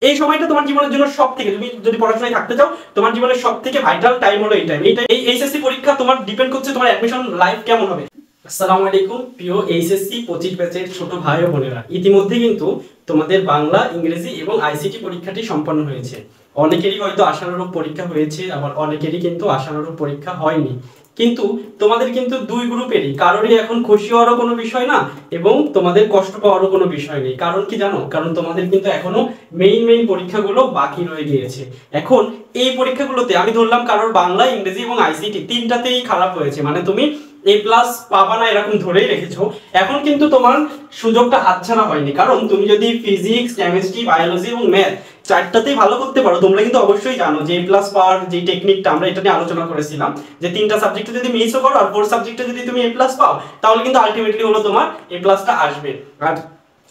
এই সময়টা তোমার জীবনের জন্য সবথেকে, তুমি যদি পড়াশোনায় থাকতে চাও তোমার জীবনের সবথেকে ভাইটাল টাইম হলো এই টাইম। এই এইচএসসি পরীক্ষা তোমার ডিপেন্ড করছে তোমার অ্যাডমিশন লাইফ কেমন হবে। আসসালামু আলাইকুম প্রিয় এইচএসসি 25 ব্যাচের ছোট ভাই ও বোনেরা, ইতিমধ্যে কিন্তু তোমাদের বাংলা, ইংরেজি এবং আইসিটি পরীক্ষাটি সম্পন্ন হয়েছে। অনেকেরই হয়তো আশানুরূপ পরীক্ষা হয়েছে, আবার অনেকেরই কিন্তু আশানুরূপ পরীক্ষা হয়নি। কিন্তু তোমাদের কিন্তু দুই গ্রুপেরই কারোরই এখন খুশি হওয়ারও কোনো বিষয় না এবং তোমাদের কষ্ট পাওয়ারও কোনো বিষয় নেই। কারণ কি জানো? কারণ তোমাদের কিন্তু এখনো মেইন পরীক্ষাগুলো বাকি রয়ে গিয়েছে। এখন এই পরীক্ষাগুলোতে আমি ধরলাম কারোর বাংলা, ইংরেজি এবং আইসিটি তিনটাতেই খারাপ হয়েছে, মানে তুমি A+ পাবা না এরকম ধরেই রেখেছো। এখন কিন্তু তোমার সুযোগটা হাতছাড়া হয়নি, কারণ তুমি যদি ফিজিক্স, কেমিস্ট্রি, বায়োলজি এবং ম্যাথ চারটাতেই ভালো করতে পারো, তোমরা কিন্তু অবশ্যই জানো যে A+ পাওয়ার যে টেকনিকটা আমরা এটা নিয়ে আলোচনা করেছিলাম, যে তিনটা সাবজেক্টে যদি মিসও করো আর 4 সাবজেক্টে যদি তুমি A+ পাও তাহলে কিন্তু আলটিমেটলি হলো তোমার A+টা আসবে। আর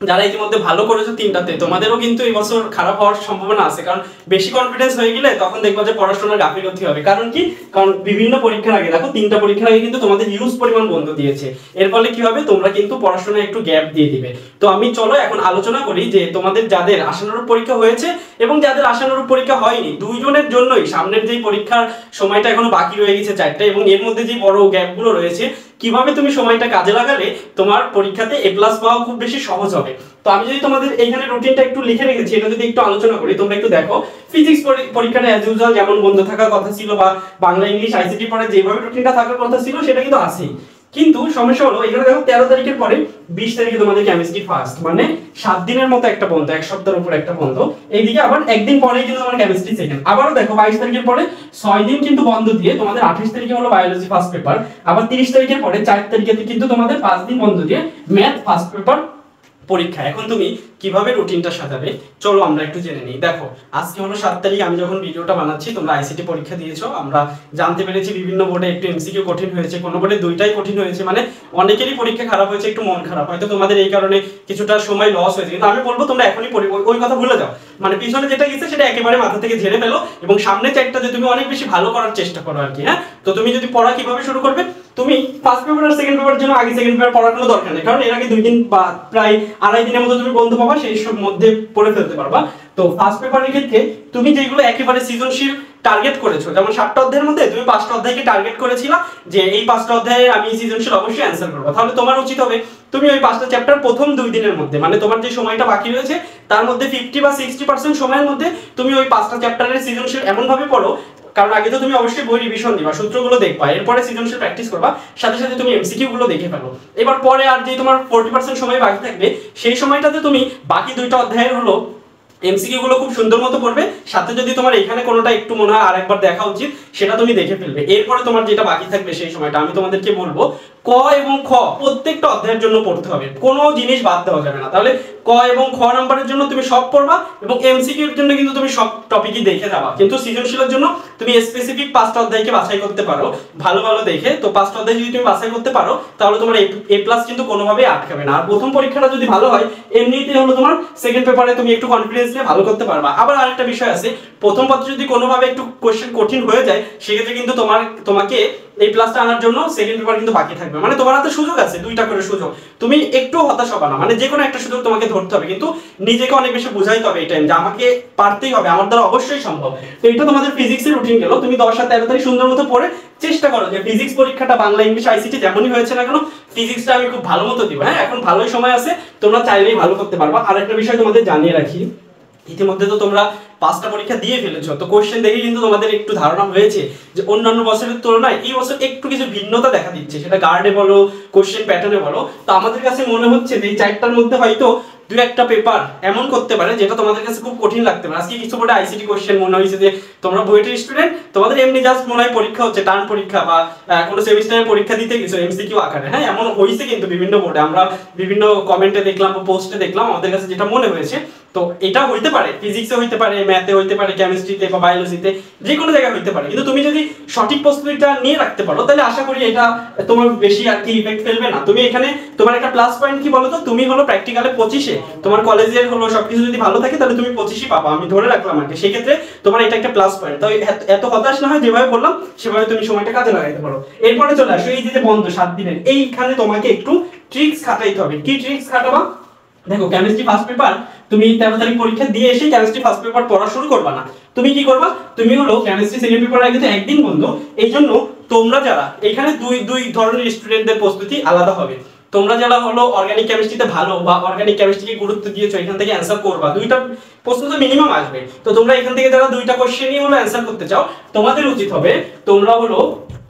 যারা ইতিমধ্যে ভালো করেছো তিনটাতে, তোমাদেরও কিন্তু এই বছর খারাপ হওয়ার সম্ভাবনা আছে, কারণ বেশি কনফিডেন্স হয়ে গেলে তখন দেখবা যে পড়াশোনার গাফিলতি হবে। কারণ কি? কারণ বিভিন্ন পরীক্ষার আগে দেখো, তিনটা পরীক্ষার আগে কিন্তু তোমাদের হিউজ পরিমাণ বন্ধ দিয়েছে। এর ফলে কি হবে? তোমরা কিন্তু পড়াশোনায় একটু গ্যাপ দিয়ে দিবে। তো আমি চলো এখন আলোচনা করি যে তোমাদের যাদের আশানুরূপ পরীক্ষা হয়েছে এবং যাদের আশানুরূপ পরীক্ষা হয়নি, দুইজনের জন্যই সামনের যে পরীক্ষার সময়টা এখনো বাকি রয়ে গেছে চারটা, এবং এর মধ্যে যে বড় গ্যাপগুলো রয়েছে, কিভাবে তুমি সময়টা কাজে লাগালে তোমার পরীক্ষাতে A+ পাওয়া খুব বেশি সহজ হবে। তো আমি যদি তোমাদের এইখানে রুটিনটা একটু লিখে রেখেছি, এটা যদি একটু আলোচনা করি, তোমরা একটু দেখো। ফিজিক্স পরীক্ষাটা অ্যাজ ইউজুয়াল যেমন বন্ধ থাকার কথা ছিল, বা বাংলা, ইংলিশ, আইসিটি পড়ে যেভাবে রুটিনটা থাকার কথা ছিল সেটা কিন্তু আছেই। কিন্তু সমস্যা হলো এখানে দেখো 13 তারিখের পরে 20 তারিখে তোমাদের কেমিস্ট্রি ফার্স্ট, মানে 7 দিনের মতো একটা বন্ধ, এক সপ্তাহের উপর একটা বন্ধ। এইদিকে আবার একদিন পরেই কিন্তু তোমার কেমিস্ট্রি সেকেন্ড। আবারও দেখো 22 তারিখের পরে 6 দিন কিন্তু বন্ধ দিয়ে তোমাদের 28 তারিখে হলো বায়োলজি ফার্স্ট পেপার। আবার 30 তারিখের পরে 4 তারিখে কিন্তু তোমাদের 5 দিন বন্ধ দিয়ে ম্যাথ ফার্স্ট পেপার পরীক্ষা। এখন তুমি কিভাবে রুটিনটা সাজাবে চলো আমরা একটু জেনে নিই। দেখো আজকে হলো 7 তারিখ, আমি যখন ভিডিওটা বানাচ্ছি তোমরা আইসিটি পরীক্ষা দিয়েছো। আমরা জানতে পেরেছি বিভিন্ন বোর্ডে একটু এমসিকিউ কঠিন হয়েছে, কোনো বোর্ডে দুইটাই কঠিন হয়েছে, মানে অনেকেরই পরীক্ষা খারাপ হয়েছে, একটু মন খারাপ, হয়তো তোমাদের এই কারণে কিছুটা সময় লস হয়েছে। কিন্তু আমি বলবো তোমরা এখনই ওই কথা ভুলে যাও, মানে পিছনে যেটা গেছে সেটা একেবারে মাথা থেকে ঝেড়ে ফেলো এবং সামনে চারটা যে তুমি অনেক বেশি ভালো করার চেষ্টা করো আর কি। হ্যাঁ, তো তুমি যদি পড়া কিভাবে শুরু করবে, তুমি ফার্স্ট পেপার আর সেকেন্ড পেপারের জন্য আগে সেকেন্ড পেপার পড়ার কোনো দরকার নেই, কারণ এর আগে 2 দিন বা প্রায় আড়াই দিনের মতো তুমি বন্ধ পাবা, সেই সব মধ্যে পড়ে ফেলতে পারবা। তো ফার্স্ট পেপারের ক্ষেত্রে তুমি যেগুলো একেবারে সৃজনশীল টার্গেট করেছো, যেমন 7টা অধ্যায়ের মধ্যে তুমি 5টা অধ্যায়কে টার্গেট করেছিলা যে এই 5টা অধ্যায়ে আমি সৃজনশীল অবশ্যই অ্যানসার করবো, তাহলে তোমার উচিত হবে তুমি ওই 5টা চ্যাপ্টার প্রথম 2 দিনের মধ্যে, মানে তোমার যে সময়টা বাকি রয়েছে তার মধ্যে 50 বা 60% সময়ের মধ্যে তুমি ওই 5টা চ্যাপ্টারের সৃজনশীল এমন ভাবে পড়ো, কারণ আগে তো তুমি অবশ্যই বই রিভিশন দিবা, সূত্রগুলো দেখবা, এরপরে সৃজনশীল প্র্যাকটিস করবা, সাথে সাথে তুমি এমসিকিউ গুলো দেখে ফেলো। এবার পরে আর যে তোমার 40% সময় বাকি থাকবে, সেই সময়টাতে তুমি বাকি 2টা অধ্যায়ের হলো এমসিকিউ গুলো খুব সুন্দর মতো পড়বে, সাথে যদি তোমার এখানে কোনোটা একটু মনে হয় আরেকবার দেখা উচিত সেটা তুমি দেখে ফেলবে। এরপরে তোমার যেটা বাকি থাকবে সেই সময়টা আমি তোমাদেরকে বলবো ক এবং খ প্রত্যেকটা অধ্যায়ের জন্য পড়তে হবে, কোনো জিনিস বাদ দেওয়া যাবে না। তাহলে ক এবং খ নাম্বারের জন্য তুমি সব পড়বা এবং এমসিকিউ এর জন্য কিন্তু তুমি সব টপিকই দেখে যাবা, কিন্তু সৃজনশীলের জন্য তুমি স্পেসিফিক 5টা অধ্যায়কে বাছাই করতে পারো ভালো ভালো দেখে। তো 5টা অধ্যায় যদি তুমি বাছাই করতে পারো তাহলে তোমার A+ কিন্তু কোনোভাবেই আটকাবে না। আর প্রথম পরীক্ষাটা যদি ভালো হয়, এমনিতেই হলো তোমার সেকেন্ড পেপারে তুমি একটু কনফিডেন্স নিয়ে ভালো করতে পারবা। আবার আরেকটা বিষয় আছে, প্রথম পত্রে যদি কোনোভাবে একটু কোশ্চেন কঠিন হয়ে যায়, সেক্ষেত্রে কিন্তু তোমাকে A+টা আনার জন্য সেকেন্ড পেপার কিন্তু বাকি থাকবে, মানে তোমার হাতে সুযোগ আছে, 2টা করে সুযোগ, তুমি একটু হতাশ হবে না, মানে যে কোনো একটা সুযোগ তোমাকে ধরতে হবে, কিন্তু নিজেকে অনেক বেশি বুঝাইতে হবে এই টাইম যে আমাকে পারতেই হবে, আমার দ্বারা অবশ্যই সম্ভব। তো এটা তোমাদের ফিজিক্সের রুটিন গেল। তুমি 10 আর 13 তারিখ সুন্দর মতো পড়ে চেষ্টা করো যে ফিজিক্স পরীক্ষাটা বাংলা, ইংলিশ, আইসিটি যেমনই হয়েছে না কেন ফিজিক্সটা আমি খুব ভালো মতো দিব। হ্যাঁ, এখন ভালোই সময় আছে, তোমরা চাইলেই ভালো করতে পারবা। আর একটা বিষয় তোমাদের জানিয়ে রাখি, ইতিমধ্যে তো তোমরা 5টা পরীক্ষা দিয়ে ফেলেছো, তো কোশ্চেন দেখে কিন্তু তোমাদের একটু ধারণা হয়েছে যে অন্যান্য বছরের তুলনায় এই বছর একটু কিছু ভিন্নতা দেখা দিচ্ছে, সেটা গার্ডে বলো, কোশ্চেন প্যাটার্নে বলো। তো আমাদের কাছে মনে হচ্ছে যে এই 4টার মধ্যে হয়তো 2-1টা পেপার এমন করতে পারে যেটা তোমাদের কাছে খুব কঠিন লাগতে পারে। আজকে কিছু বোর্ডে আইসিটি কোশ্চেন মনে হয়েছে যে তোমরা বুয়েটের স্টুডেন্ট, তোমাদের এমনি জাস্ট মনে হয় পরীক্ষা হচ্ছে, টার্ম পরীক্ষা বা কোনো সেমিস্টারের পরীক্ষা দিতে গেছো এমসিকিউ আকারে। হ্যাঁ, এমন হয়েছে কিন্তু বিভিন্ন বোর্ডে, আমরা বিভিন্ন কমেন্টে দেখলাম বা পোস্টে দেখলাম, আমাদের কাছে যেটা মনে হয়েছে। তো এটা হইতে পারে ফিজিক্সে, হইতে পারে ম্যাথে, হইতে পারে কেমিস্ট্রিতে বা বায়োলজিতে, যে কোনো জায়গায় হইতে পারে, কিন্তু তুমি যদি সঠিক প্রস্তুতিটা নিয়ে রাখতে পারো তাহলে আশা করি এটা তোমার বেশি আর কি ইফেক্ট ফেলবে না। তুমি এখানে তোমার একটা প্লাস পয়েন্ট কি বলো তো, তুমি হলো প্র্যাকটিক্যালে 25-এ, তোমার কলেজের হলো সবকিছু যদি ভালো থাকে তাহলে তুমি 25-ই পাবা, আমি ধরে রাখলাম আর কি। সেক্ষেত্রে তোমার এটা একটা প্লাস পয়েন্ট। তো এত হতাশ না হয়, যেভাবে বললাম সেভাবে তুমি সময়টা কাজে লাগাইতে পারো। এরপরে চলে আসো এই যে বন্ধ 7 দিনের, এইখানে তোমাকে একটু ট্রিক্স খাটাইতে হবে। কি ট্রিক্স খাটাবা? দেখো কেমিস্ট্রি ফার্স্ট পেপার তুমি 13 তারিখ পরীক্ষা দিয়ে এসে কেমিস্ট্রি ফার্স্ট পেপার পড়া শুরু করবা না। তুমি কি করবা, তুমি হলো কেমিস্ট্রি সেকেন্ড পেপার আগে তো একদিন বন্ধ। এই জন্য তোমরা যারা এখানে দুই ধরনের স্টুডেন্টদের প্রস্তুতি আলাদা হবে। তোমরা যারা হলো অর্গানিক কেমিস্ট্রিতে ভালো বা অর্গানিক কেমিস্ট্রিকে গুরুত্ব দিয়েছো, এখান থেকে অ্যান্সার করবা, দুইটা প্রশ্ন তো মিনিমাম আসবে। তো তোমরা এখান থেকে যারা দুইটা কোশ্চেনই হলো অ্যান্সার করতে চাও, তোমাদের উচিত হবে তোমরা হলো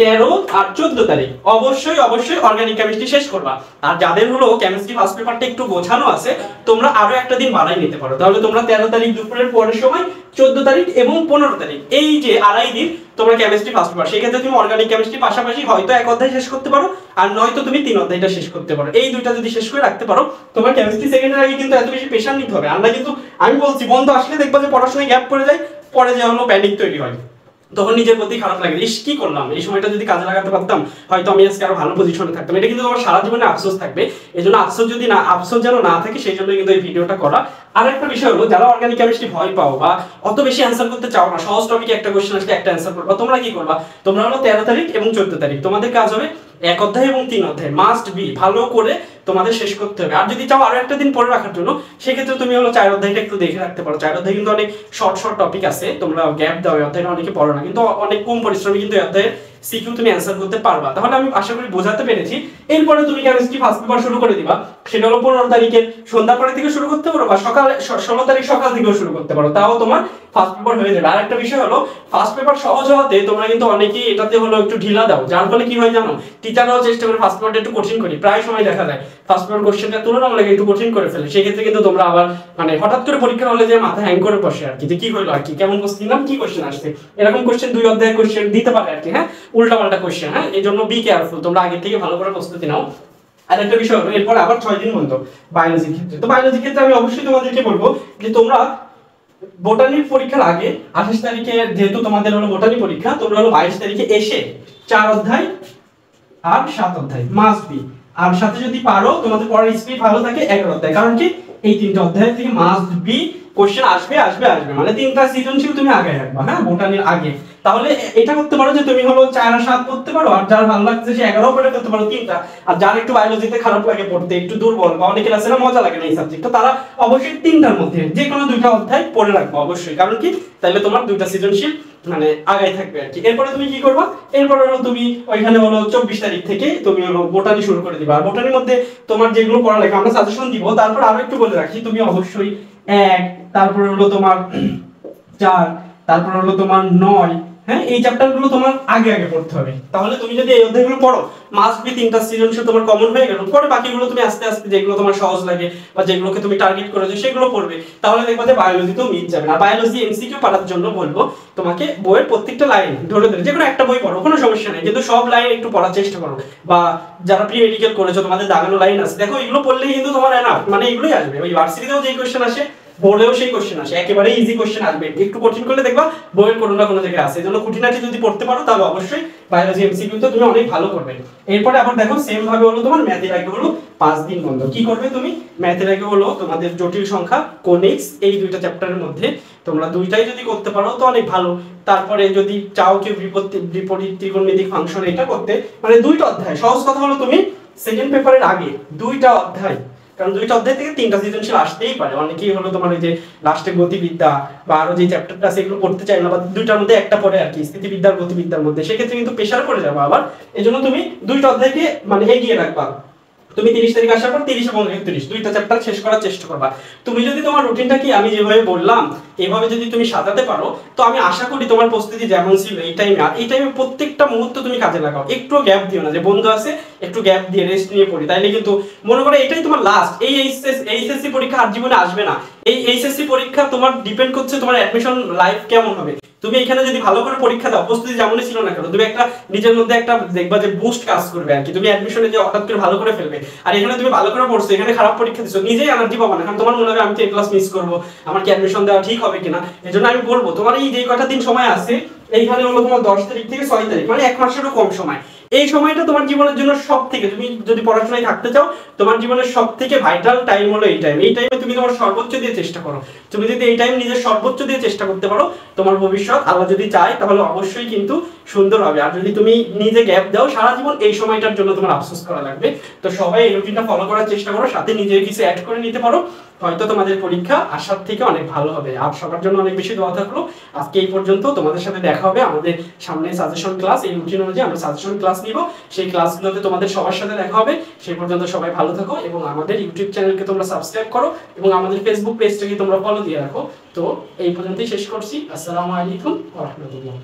13 আর 14 তারিখ অবশ্যই অর্গানিক কেমিস্ট্রি শেষ করবা। আর যাদের হলো কেমিস্ট্রি ফার্স্ট পেপারটা একটু গোছানো আছে, তোমরা আরো একটা দিন বাড়াই নিতে পারো। তাহলে তোমরা 13 তারিখ দুপুরের পরের সময়, 14 তারিখ এবং 15 তারিখ, এই যে আড়াই দিন তোমরা কেমিস্ট্রি ফার্স্ট পেপার, সেক্ষেত্রে তুমি অর্গানিক কেমিস্ট্রি পাশাপাশি হয়তো এক অধ্যায় শেষ করতে পারো, আর নয়তো তুমি 3 অধ্যায়টা শেষ করতে পারো। এই দুইটা যদি শেষ করে রাখতে পারো, তোমার কেমিস্ট্রি সেকেন্ডের আগে কিন্তু এত বেশি প্রেশার নিতে হবে। আমরা কিন্তু, আমি বলছি, বন্ধ আসলে দেখবা যে পড়াশোনায় গ্যাপ পড়ে যায়, পরে যে হলো প্যানিক তৈরি হয়, তখন নিজের প্রতি খারাপ লাগে, ইস কি করলাম, এই সময়টা যদি কাজে লাগাতে পারতাম হয়তো আমি আজকে আরো ভালো পজিশনে থাকতাম। এটা কিন্তু তোমার সারা জীবনে আফসোস থাকবে। এই জন্য আফসোস যেন না থাকে, সেই জন্য কিন্তু এই ভিডিওটা করা। আর একটা বিষয় হলো, যারা অর্গানিক কেমিস্ট্রি ভয় পাও বা অত বেশি অ্যান্সার করতে চাও না, সহজ টপিকে একটা কোশ্চেন আসলে একটা অ্যান্সার করবা, তোমরা কি করবা, তোমরা হলো 13 তারিখ এবং 14 তারিখ তোমাদের কাজ হবে এক অধ্যায় এবং 3 অধ্যায় মাস্ট বি ভালো করে তোমাদের শেষ করতে হবে। আর যদি চাও আরো একটা দিন পরে রাখার জন্য, সেক্ষেত্রে তুমি হলো 4 অধ্যায়টা একটু দেখে রাখতে পারো। 4 অধ্যায় কিন্তু অনেক শর্ট টপিক আছে, তোমরা গ্যাপ দাও, অধ্যায়টা অনেকে পড়ো না, কিন্তু অনেক কম পরিশ্রমী কিন্তু অধ্যায়ের সিকিউ তুমি অ্যান্সার করতে পারবা। তাহলে আমি আশা করি বোঝাতে পেরেছি। এরপরে তুমি কেমিস্ট্রি ফার্স্ট পেপার শুরু করে দিবা, সেটা হলো 15 তারিখের সন্ধ্যা পরে থেকে শুরু করতে পারো, বা সকাল 16 তারিখ সকাল থেকেও শুরু করতে পারো, তাও তোমার ফার্স্ট পেপার হয়ে যাবে। আর একটা বিষয় হলো, ফার্স্ট পেপার সহজ হওয়াতে তোমরা কিন্তু অনেকেই এটাতে হলো একটু ঢিলা দাও, যার ফলে কি হয় জানো, টিচাররাও চেষ্টা করে ফার্স্ট পেপারটা একটু কঠিন করি। প্রায় সময় দেখা যায় ফার্স্ট পেপার কোশ্চেনটা তুলনামূলক একটু কঠিন করে ফেলে, সেই ক্ষেত্রে কিন্তু তোমরা আবার মানে হঠাৎ করে পরীক্ষা হলে যে মাথা হ্যাং করে বসে আর কি, যে কি হলো আর কি, কেমন কোশ্চেন দিলাম, কি কোশ্চেন আসছে, এরকম কোশ্চেন 2 অধ্যায়ের কোশ্চেন দিতে পারে আর কি, হ্যাঁ, উল্টাপাল্টা কোশ্চেন। হ্যাঁ, এই জন্য বি কেয়ারফুল, তোমরা আগে থেকে ভালো করে প্রস্তুতি নাও। আর একটা বিষয় হলো, এরপর আবার 6 দিন বন্ধ বায়োলজির ক্ষেত্রে। তো বায়োলজির ক্ষেত্রে আমি অবশ্যই তোমাদেরকে বলবো যে তোমরা বোটানির পরীক্ষার আগে 28 তারিখে যেহেতু তোমাদের হলো বোটানি পরীক্ষা, তোমরা হলো 22 তারিখে এসে 4 অধ্যায় আর 7 অধ্যায় মাস্ট বি, আর সাথে যদি পারো তোমাদের পড়ার স্পিড ভালো থাকে 11 অধ্যায়, কারণ কি এই 3টা অধ্যায় থেকে মাস্ট বি কোশ্চেন আসবে, মানে 3টা সৃজনশীল তুমি আগে রাখবা, হ্যাঁ, বোটানির আগে। তাহলে এটা করতে পারো যে তুমি হলো 4 আর 7 করতে পারো, আর যার ভালো লাগছে সে 11 পড়ে করতে পারো 3টা। আর যার একটু বায়োলজিতে খারাপ লাগে পড়তে, একটু দুর্বল বা অনেকের আছে না মজা লাগে না এই সাবজেক্টটা, তারা অবশ্যই 3টার মধ্যে যে কোনো 2টা অধ্যায় পড়ে রাখবো অবশ্যই, কারণ কি তাহলে তোমার 2টা সৃজনশীল মানে আগাই থাকবে আর কি। এরপরে তুমি কি করবা, এরপরে হলো তুমি ওইখানে হলো 24 তারিখ থেকে তুমি হলো বোটানি শুরু করে দিবা। আর বোটানির মধ্যে তোমার যেগুলো পড়া লাগে আমরা সাজেশন দিব। তারপর আরো একটু বলে রাখি, তুমি অবশ্যই 1, তারপর হলো তোমার 4, তারপর হলো তোমার 9, হ্যাঁ, এই চ্যাপ্টারগুলো তোমার আগে পড়তে হবে। তাহলে তুমি যদি এই অধ্যায়গুলো পড়ো, মাস্ট বি 3টা সৃজনশীল তোমার কমন হয়ে গেল, পরে বাকিগুলো তুমি আস্তে আস্তে যেগুলো তোমার সহজ লাগে বা যেগুলোকে তুমি টার্গেট করেছো সেগুলো পড়বে। তাহলে দেখবা যে বায়োলজিতেও মিট যাবে। আর বায়োলজি এমসিকিউ পড়ার জন্য বলবো তোমাকে বইয়ের প্রত্যেকটা লাইন ধরে যে কোনো একটা বই পড়ো, কোনো সমস্যা নেই, কিন্তু সব লাইন একটু পড়ার চেষ্টা করো। বা যারা প্রি মেডিকেল করেছো, তোমাদের দাগানো লাইন আছে, দেখো এগুলো পড়লেই কিন্তু তোমার এনাফ, মানে এগুলোই আসবে। ওই ভার্সিটিতেও যেই কোশ্চেন আসে, বোর্ডেও সেই কোশ্চেন আসে, একেবারে ইজি কোশ্চেন আসবে। একটু কঠিন করলে দেখবা বইয়ের কোনো না কোনো জায়গায় আছে। এজন্য খুঁটিনাটি যদি পড়তে পারো, তাহলে অবশ্যই বায়োলজি এমসিকিউ তো তুমি অনেক ভালো করবে। এরপরে আবার দেখো সেম ভাবে হলো তোমার ম্যাথের আগে হলো 5 দিন বন্ধ। কি করবে তুমি, ম্যাথের আগে হলো তোমাদের জটিল সংখ্যা, কোনিক্স, এই 2টা চ্যাপ্টারের মধ্যে তোমরা 2টাই যদি করতে পারো তো অনেক ভালো। তারপরে যদি চাও কেউ বিপরীত ত্রিকোণমিতিক ফাংশন এটা করতে, মানে 2টা অধ্যায়, সহজ কথা হলো তুমি সেকেন্ড পেপারের আগে 2টা অধ্যায়, কারণ 2টা অধ্যায় থেকে 3টা সৃজনশীল আসতেই পারে। অনেকেই হলো তোমার এই যে লাস্টে গতিবিদ্যা বা আরো যে চ্যাপ্টারটা আছে এগুলো পড়তে চাই না, বা 2টার মধ্যে একটা পড়ে আর কি, স্থিতিবিদ্যা আর গতিবিদ্যার মধ্যে, সেক্ষেত্রে কিন্তু প্রেসার পড়ে যাবে আবার। এজন্য তুমি 2টা অধ্যায়কে মানে এগিয়ে রাখবা। তুমি 30 তারিখ আসার পর 30 এবং 31 2টা চ্যাপ্টার শেষ করার চেষ্টা করবা। তুমি যদি তোমার রুটিনটা কি আমি যেভাবে বললাম এইভাবে যদি তুমি সাজাতে পারো, তো আমি আশা করি তোমার প্রস্তুতি যেমন ছিল এই টাইমে, আর এই টাইমে প্রত্যেকটা মুহূর্ত তুমি কাজে লাগাও, একটু গ্যাপ দিও না, যে বন্ধু আছে একটু গ্যাপ দিয়ে রেস্ট নিয়ে পড়ি, তাইলে কিন্তু মনে করো এটাই তোমার লাস্ট। এই এইচএসসি পরীক্ষা আর জীবনে আসবে না। এই এইচএসসি পরীক্ষা তোমার ডিপেন্ড করছে তোমার অ্যাডমিশন লাইফ কেমন হবে। তুমি এখানে যদি ভালো করে পরীক্ষা দাও, প্রস্তুতি যেমনই ছিল না কেন, তুমি একটা নিজের মধ্যে একটা দেখবা যে বুস্ট কাজ করবে আর কি, তুমি অ্যাডমিশনে যে হঠাৎ করে ভালো করে ফেলবে। আর এখানে তুমি ভালো করে পড়ছো, এখানে খারাপ পরীক্ষা দিছো, নিজেই এনার্জি পাবা না, কারণ তোমার মনে হবে আমি তো এই ক্লাস মিস করবো, আমার কি অ্যাডমিশন দেওয়া ঠিক হবে কিনা। এজন্য আমি বলবো তোমার এই যে কয়টা দিন সময় আছে, এইখানে হলো তোমার 10 তারিখ থেকে 6 তারিখ, মানে 1 মাসেরও কম সময়। এই সময়টা তোমার জীবনের জন্য সবথেকে, তুমি যদি পড়াশোনায় থাকতে চাও, তোমার জীবনের সবথেকে ভাইটাল টাইম হলো এই টাইম। এই টাইমে তুমি তোমার সর্বোচ্চ দিয়ে চেষ্টা করো। তুমি যদি এই টাইম নিজের সর্বোচ্চ দিয়ে চেষ্টা করতে পারো, তোমার ভবিষ্যৎ আল্লাহ যদি চায় তাহলে অবশ্যই কিন্তু সুন্দর হবে। আর যদি তুমি নিজে গ্যাপ দাও, সারা জীবন এই সময়টার জন্য তোমার আফসোস করা লাগবে। তো সবাই এই রুটিনটা ফলো করার চেষ্টা করো, সাথে নিজের কিছু অ্যাড করে নিতে পারো। হয়তো তোমাদের পরীক্ষা আসার থেকে অনেক ভালো হবে। আর সবার জন্য অনেক বেশি দোয়া থাকলো। আজকে এই পর্যন্ত, তোমাদের সাথে দেখা হবে আমাদের সামনে সাজেশন ক্লাস, এই রুটিন অনুযায়ী আমরা সাজেশন ক্লাস নিব, সেই ক্লাসগুলোতে তোমাদের সবার সাথে দেখা হবে। সেই পর্যন্ত সবাই ভালো থাকো এবং আমাদের ইউটিউব চ্যানেলকে তোমরা সাবস্ক্রাইব করো এবং আমাদের ফেসবুক পেজটাকে তোমরা ফলো দিয়ে রাখো। তো এই পর্যন্তই শেষ করছি। আসসালামু আলাইকুম ওয়া রাহমাতুল্লাহ।